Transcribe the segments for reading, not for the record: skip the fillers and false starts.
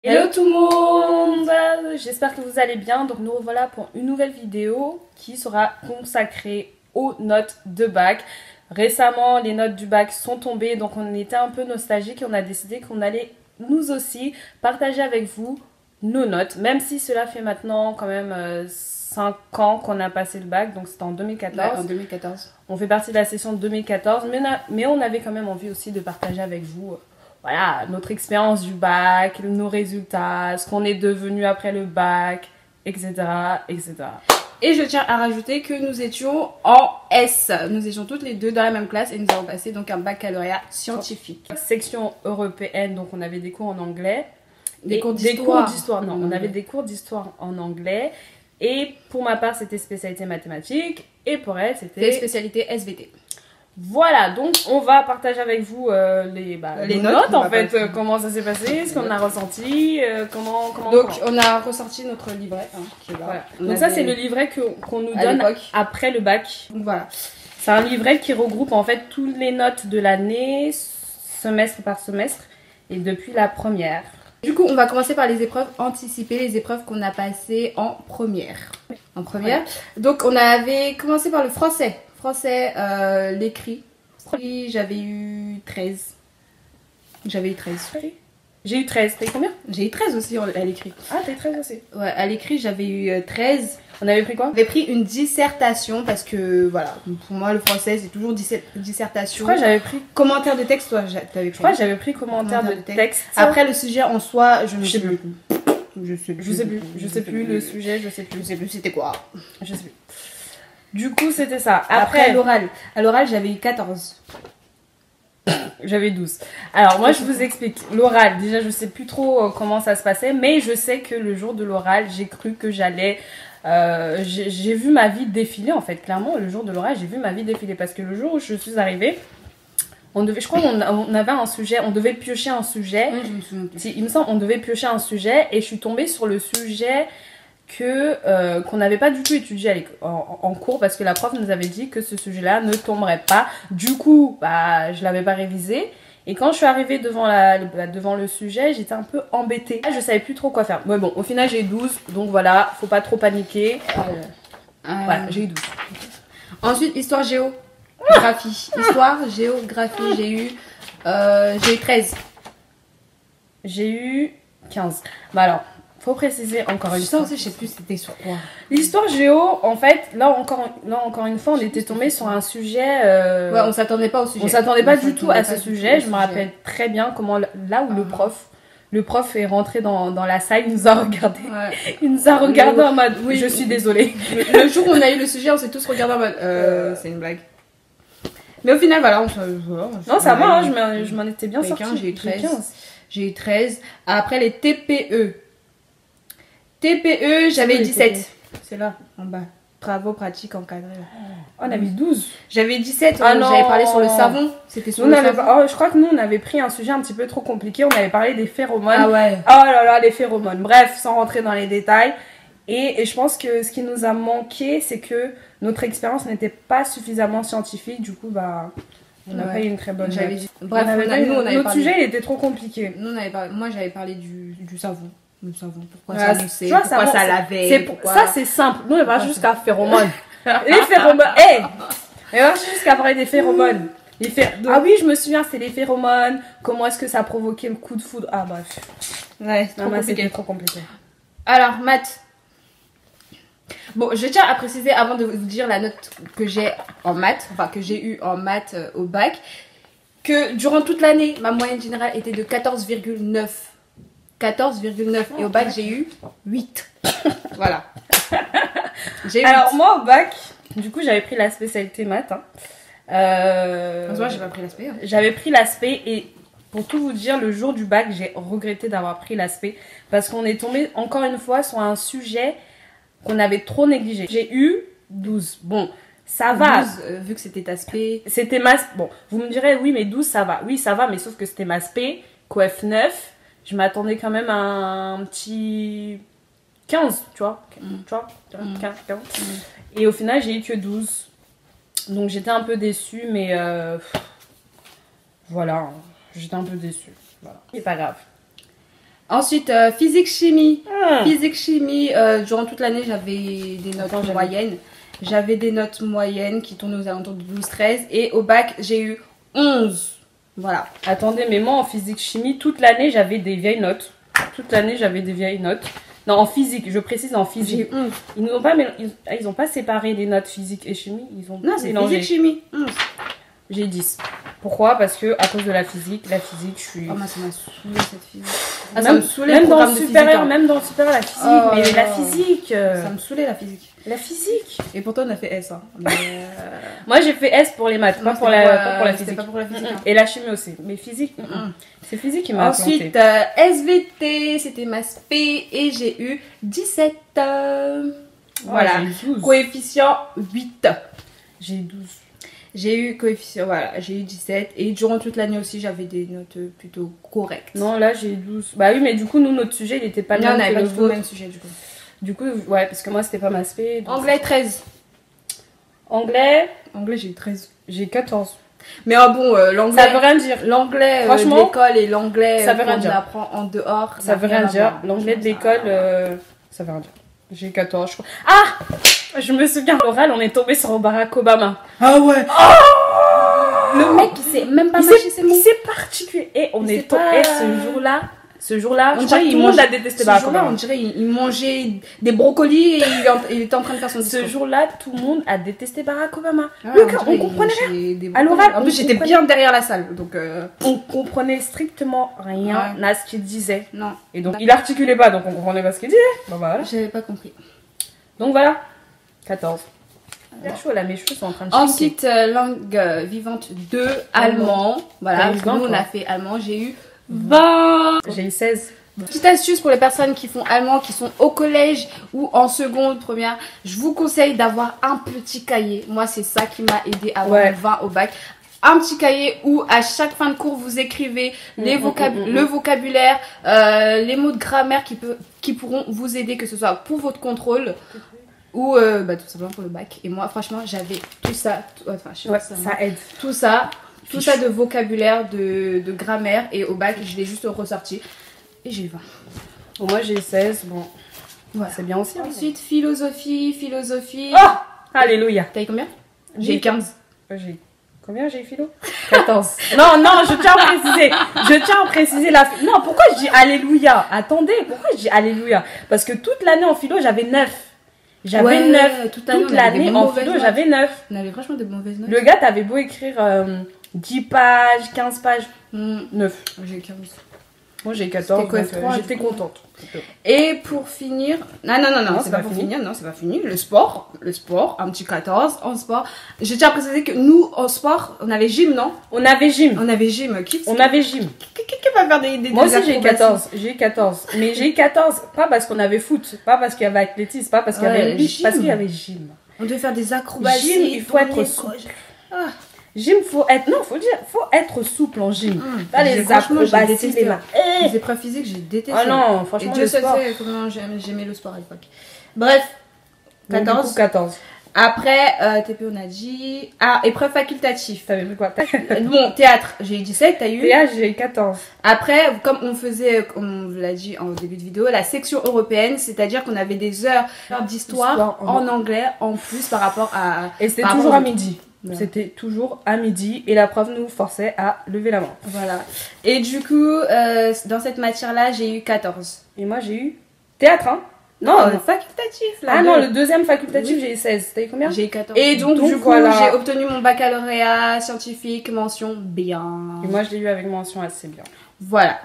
Hello tout le monde, j'espère que vous allez bien. Donc nous revoilà pour une nouvelle vidéo qui sera consacrée aux notes de bac. Récemment, les notes du bac sont tombées, donc on était un peu nostalgique et on a décidé qu'on allait nous aussi partager avec vous nos notes. Même si cela fait maintenant quand même 5 ans qu'on a passé le bac, donc c'était en 2014. Ouais, en 2014. On fait partie de la session de 2014, mais on avait quand même envie aussi de partager avec vous voilà, notre expérience du bac, nos résultats, ce qu'on est devenu après le bac, etc., etc. Et je tiens à rajouter que nous étions en S. Nous étions toutes les deux dans la même classe et nous avons passé donc un baccalauréat scientifique. Section européenne, donc on avait des cours en anglais. Des cours d'histoire. Non, on avait des cours d'histoire en anglais. Et pour ma part, c'était spécialité mathématiques. Et pour elle, c'était spécialité SVT. Voilà, donc on va partager avec vous les notes en fait, comment ça s'est passé, ce qu'on a ressenti, comment... On a ressorti notre livret qui est là. Voilà. Donc ça c'est le livret qu'on nous donne après le bac. Donc voilà. C'est un livret qui regroupe en fait toutes les notes de l'année, semestre par semestre, et depuis la première. Du coup, on va commencer par les épreuves anticipées, les épreuves qu'on a passées en première. Ouais. Donc on avait commencé par le français. L'écrit. J'avais eu 13. J'ai eu 13. T'as eu combien? J'ai eu 13 aussi à l'écrit. Ah, t'as eu 13 aussi? Ouais, à l'écrit, j'avais eu 13. On avait pris quoi? J'avais pris une dissertation parce que, voilà, pour moi, le français, c'est toujours dissertation. Je crois que j'avais pris... Commentaire de texte, toi, t'avais pris. Je crois que j'avais pris commentaire de texte. Après, le sujet en soi, je ne sais plus. Je sais plus le sujet, je sais plus c'était quoi. Je sais plus. Du coup, c'était ça. Après l'oral. À l'oral, j'avais eu 14. J'avais 12. Alors, moi, je vous explique. L'oral, déjà, je sais plus trop comment ça se passait, mais je sais que le jour de l'oral, j'ai cru que j'allais... j'ai vu ma vie défiler, en fait. Clairement, le jour de l'oral, j'ai vu ma vie défiler. Parce que le jour où je suis arrivée, je crois qu'on avait un sujet, on devait piocher un sujet. Oui, je me souviens plus. Il me semble on devait piocher un sujet, et je suis tombée sur le sujet... qu'on n'avait pas du tout étudié en cours parce que la prof nous avait dit que ce sujet-là ne tomberait pas. Du coup, je l'avais pas révisé. Et quand je suis arrivée devant le sujet, j'étais un peu embêtée. Je savais plus trop quoi faire. Mais bon, au final, j'ai eu 12. Donc voilà, faut pas trop paniquer. Voilà, j'ai eu 12. Ensuite, histoire géographie. Histoire géographie, j'ai eu 13. J'ai eu 15. Bah alors... Faut préciser encore une fois. Ça aussi, je sais plus c'était sur quoi. L'histoire géo, en fait, là encore une fois, on était tombé sur un sujet. Ouais, on s'attendait pas au sujet. On s'attendait pas du tout à ce sujet. Je me rappelle très bien comment là où le prof est rentré dans la salle, il nous a regardé. Ouais. Il nous a regardé en mode oui, je suis désolée. Le jour où on a eu le sujet, on s'est tous regardés en mode c'est une blague. Mais au final, voilà, non, ça va, je m'en étais bien sortie. J'ai eu 13. J'ai eu 13. Après les TPE. TPE, j'avais 17. C'est là, en bas. Travaux pratiques encadrés. On avait 12. J'avais 17. J'avais parlé sur le savon. C'était sur le savon. Je crois que nous, on avait pris un sujet un petit peu trop compliqué. On avait parlé des phéromones. Ah ouais. Oh là là, les phéromones. Bref, sans rentrer dans les détails. Et je pense que ce qui nous a manqué, c'est que notre expérience n'était pas suffisamment scientifique. Du coup, on n'a pas eu une très bonne note. Bref, notre sujet, il était trop compliqué. Moi, j'avais parlé du savon. Le savon, pourquoi ça moussait, pourquoi ça lavait, ça c'est simple. Nous on va jusqu'à phéromones. Les phéromones, on va jusqu'à parler des phéromones. Ah oui, je me souviens, c'est les phéromones. Comment est-ce que ça a provoqué le coup de foudre? Ah bref. Ouais, c'était trop compliqué. Alors, maths. Bon, je tiens à préciser avant de vous dire la note que j'ai en maths, enfin que j'ai eu en maths au bac, que durant toute l'année, ma moyenne générale était de 14,9. 14,9 et au bac j'ai eu 8. Voilà. Alors moi au bac, du coup j'avais pris la spécialité maths. Moi j'ai pas pris l'aspect. J'avais pris l'aspect et pour tout vous dire, le jour du bac j'ai regretté d'avoir pris l'aspect parce qu'on est tombé encore une fois sur un sujet qu'on avait trop négligé. J'ai eu 12. Bon, ça va. 12, vu que c'était aspect. C'était bon, vous me direz oui mais 12 ça va. Oui ça va mais sauf que c'était maspé, coef 9. Je m'attendais quand même à un petit 15, tu vois. 15. Et au final, j'ai eu que 12. Donc j'étais un peu déçue, mais voilà. J'étais un peu déçue. Voilà. C'est pas grave. Ensuite, physique chimie. Physique chimie, durant toute l'année, j'avais des notes moyennes. J'avais des notes moyennes qui tournaient aux alentours de 12-13. Et au bac, j'ai eu 11. Voilà. Attendez, mais moi en physique chimie, toute l'année j'avais des vieilles notes. Toute l'année j'avais des vieilles notes. Non, en physique, je précise en physique. J'ai 11. Ils n'ont pas séparé les notes physique et chimie. Ils ont Non, c'est mélangé. physique chimie. 11. J'ai 10. Pourquoi? Parce que à cause de la physique, je suis. Oh, moi, ça m'a saoulé cette physique. Ah, Même, ça me saoulait même le dans programme le de supérieur, physique. Hein. même dans le supérieur, la physique. Oh, mais la là. physique. Ça me saoulait la physique. La physique. Et pourtant, on a fait S. Hein. Mais, Moi j'ai fait S pour les maths, pas pour la c'était physique. pas pour la physique. Hein. Et la chimie aussi. Mais physique, c'est physique qui m'a Ensuite, planté. SVT, c'était ma spé et j'ai eu 17. Voilà. J'ai eu 12. Coefficient 8. J'ai eu 12. J'ai eu coefficient, voilà, j'ai eu 17. Et durant toute l'année aussi, j'avais des notes plutôt correctes. Non, là j'ai eu 12. Bah oui, mais du coup, nous, notre sujet, il était pas le Non, on même n'avait que pas le du tout le vôtre. même sujet du coup. Du coup, ouais, parce que moi, c'était pas ma spé. donc- Anglais 13. Anglais, Anglais, j'ai eu 13. j'ai 14. Mais bon, l'anglais. Ça veut rien dire. L'anglais de Franchement, l'école et l'anglais ça veut rien qu'on dire. apprend en dehors. Ça veut rien à dire. voir. L'anglais de Franchement, l'école, ça veut rien dire. J'ai 14, je crois. Ah! Je me souviens, l'oral, on est tombé sur Barack Obama. Ah ouais! Le mec, il sait même pas mâcher ses mots. Il s'est particulier. Et on Il est sait tombé pas- ce jour-là, On je crois dirait que tout il le monde mange- a détesté Ce Barack jour-là, Obama. on dirait il mangeait des brocolis et il était en train de faire son discours. Ce jour-là, tout le monde a détesté Barack Obama. Ah, Le gars, dirait on comprenait rien. il mangeait des À l'oral, brocolis. En on plus, j'étais comprenait- bien derrière la salle, donc On comprenait strictement rien à ce qu'il disait. non, Et donc, il articulait pas, donc on comprenait pas ce qu'il disait. Bah voilà. j'avais pas compris. Donc voilà, 14. Il chaud là, mes cheveux sont en train de shrinker. Ensuite, langue vivante 2, allemand. Voilà, T'as eu parce que 20, nous on toi. a fait allemand, j'ai eu 20. J'ai eu 16. Petite astuce pour les personnes qui font allemand, qui sont au collège ou en seconde, première, je vous conseille d'avoir un petit cahier. Moi, c'est ça qui m'a aidé à avoir Ouais. 20 au bac. Un petit cahier où à chaque fin de cours vous écrivez le vocabulaire, les mots de grammaire qui pourront vous aider, que ce soit pour votre contrôle ou tout simplement pour le bac. Et moi, franchement, j'avais tout ça. Enfin, je sais Ouais, pas si ça aide. tout ça de vocabulaire, de grammaire. Et au bac, je l'ai juste ressorti. Et j'ai eu 20. Bon, moi j'ai 16. Bon, Voilà. c'est bien aussi. Hein. Ensuite, philosophie. Oh! Alléluia. T'as eu combien? J'ai eu 15. J'ai combien j'ai eu philo? 14. Non, non, je tiens à préciser. Je tiens à préciser la. Non, pourquoi je dis alléluia? Attendez, pourquoi je dis alléluia? Parce que toute l'année en philo, j'avais 9. J'avais Ouais, 9. toute Toute l'année, l'année en philo, j'avais 9. On avait franchement de mauvaises notes. Le gars, t'avais beau écrire 10 pages, 15 pages. 9. J'ai eu 15. Moi j'ai 14, C'était donc, coef3, j'étais du coup. contente. Et pour finir. Non, Non, c'est pas pour finir. Non, c'est pas fini. Le sport, un petit 14 en sport. Je tiens à préciser que nous, en sport, on avait gym, non? On avait gym. On avait gym. Qui On avait gym. va faire des Moi aussi j'ai eu acrobaties? 14. J'ai eu 14. Mais j'ai eu 14, pas parce qu'on avait foot, pas parce qu'il y avait athlétisme, pas parce qu'il y avait Ouais, lutte, gym. parce qu'il y avait gym. On devait faire des acrobaties. Gym, il faut être tourner, souple. Ah. Gym, faut être. Non, faut dire, faut être souple en gym. Pas les Franchement, j'ai acrobaties, détesté. les mains. Les épreuves physiques, j'ai détesté. Ah non, Et franchement, Dieu le seul sport. sait comment j'aimais le sport à l'époque. Bref, Donc, du 14. coup, 14. Après, TP, on a dit. Ah, épreuve facultative. T'avais vu quoi? Bon, théâtre, j'ai eu 17, t'as eu. Théâtre, j'ai eu 14. Après, comme on faisait, comme on vous l'a dit en début de vidéo, la section européenne, c'est-à-dire qu'on avait des heures d'histoire Histoire en anglais en plus par rapport à. Et c'était par toujours rapport à aux- midi. Ouais. C'était toujours à midi et la prof nous forçait à lever la main. Voilà. Et du coup, dans cette matière-là, j'ai eu 14. Et moi j'ai eu théâtre, hein? Non, facultatif là. ah non, le deuxième facultatif j'ai eu 16. T'as eu combien? J'ai eu 14. Et donc, du coup, voilà. j'ai obtenu mon baccalauréat scientifique, mention bien. Et moi je l'ai eu avec mention assez bien. Voilà.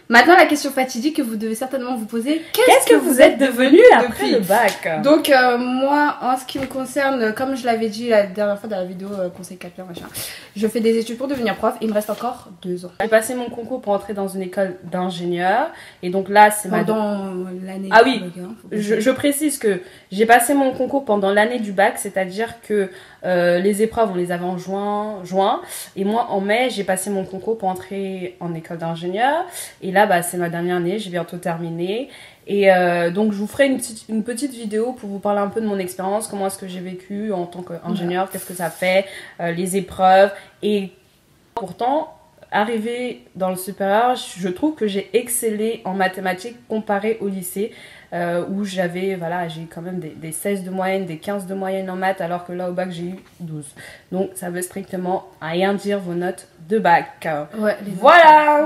Maintenant, la question fatidique que vous devez certainement vous poser. Qu'est-ce que vous êtes devenu après depuis le bac? Donc, moi, en ce qui me concerne, comme je l'avais dit la dernière fois dans la vidéo Conseil Capier, machin, je fais des études pour devenir prof. Il me reste encore 2 ans. J'ai passé mon concours pour entrer dans une école d'ingénieur. Et donc là, c'est ma... Pendant l'année. Ah oui, du bac, hein, faut pas dire. Je précise que j'ai passé mon concours pendant l'année du bac, c'est-à-dire que les épreuves, on les avait en juin. Et moi, en mai, j'ai passé mon concours pour entrer en école d'ingénieur. Et là, bah, c'est ma dernière année, j'ai bientôt terminé. Et donc, je vous ferai une petite vidéo pour vous parler un peu de mon expérience, comment est-ce que j'ai vécu en tant qu'ingénieur, qu'est-ce que ça fait, les épreuves. Et pourtant, arrivée dans le supérieur, je trouve que j'ai excellé en mathématiques comparé au lycée. Où j'avais, voilà, j'ai quand même des 16 de moyenne, des 15 de moyenne en maths, alors que là au bac j'ai eu 12. Donc ça veut strictement rien dire vos notes de bac. Ouais, voilà.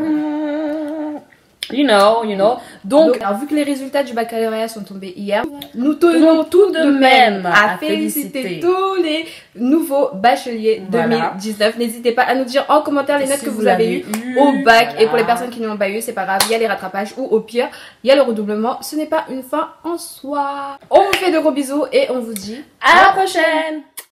You know. Donc, alors, vu que les résultats du baccalauréat sont tombés hier, nous tenons tout de même à féliciter tous les nouveaux bacheliers 2019. N'hésitez pas à nous dire en commentaire les notes que vous avez eues au bac. Et pour les personnes qui n'ont pas eu, c'est pas grave, il y a les rattrapages ou au pire, il y a le redoublement. Ce n'est pas une fin en soi. On vous fait de gros bisous et on vous dit à la prochaine.